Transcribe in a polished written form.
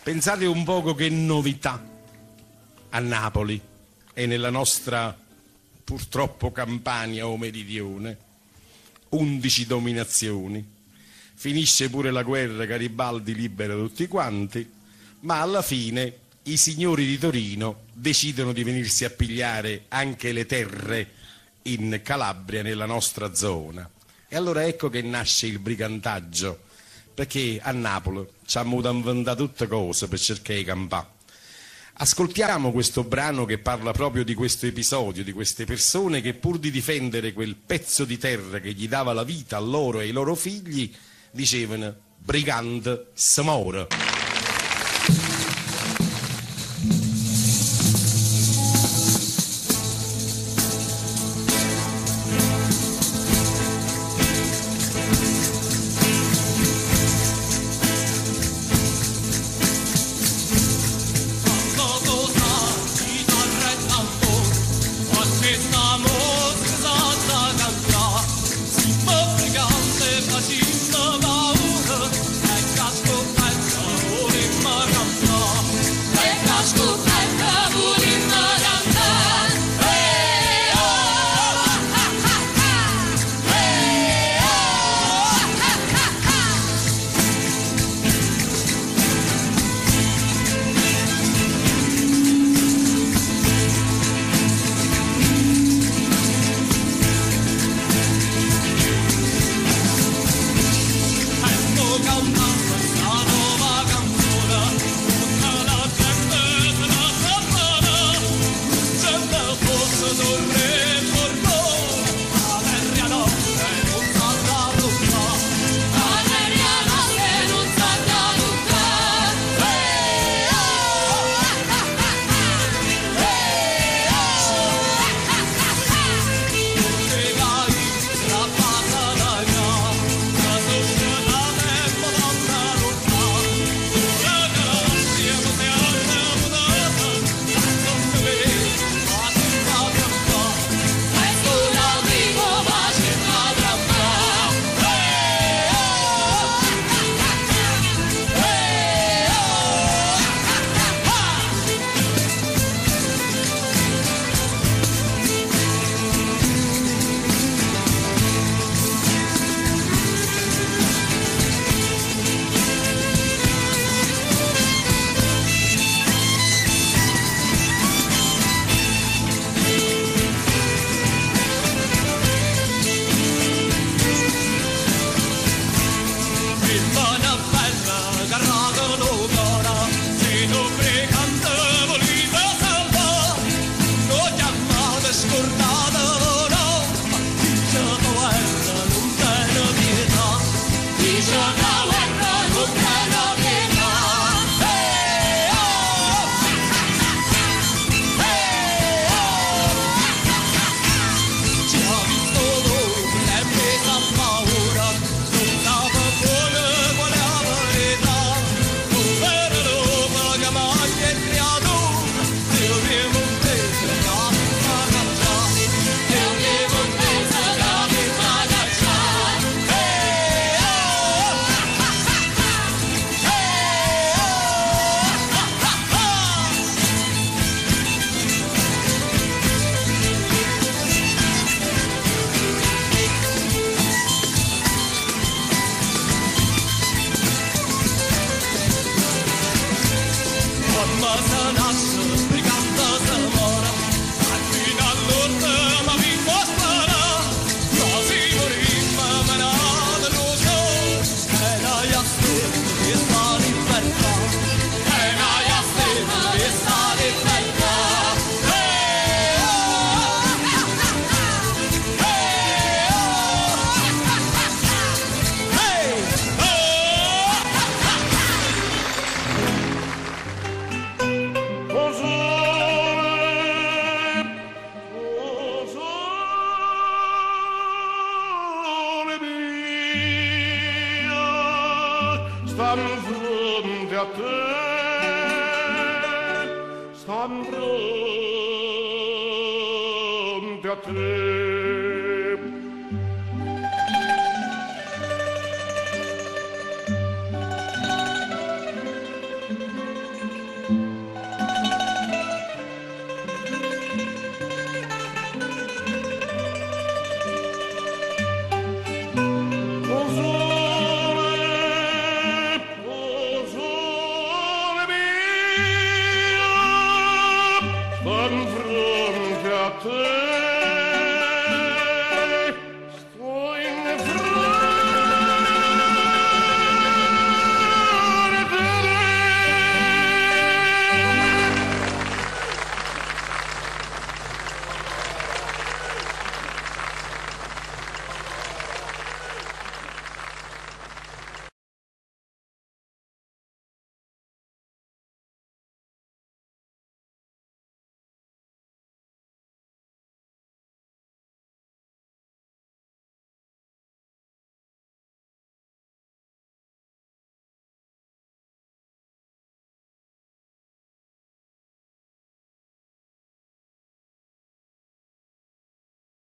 Pensate un poco che novità a Napoli e nella nostra purtroppo Campania o Meridione. 11 dominazioni, finisce pure la guerra, Garibaldi libera tutti quanti, ma alla fine i signori di Torino decidono di venirsi a pigliare anche le terre in Calabria, nella nostra zona. E allora ecco che nasce il brigantaggio, perché a Napoli ci hanno inventato tutte cose per cercare di campare. Ascoltiamo questo brano che parla proprio di questo episodio, di queste persone che pur di difendere quel pezzo di terra che gli dava la vita a loro e ai loro figli, dicevano brigante s'amore. Stanno fronte a te.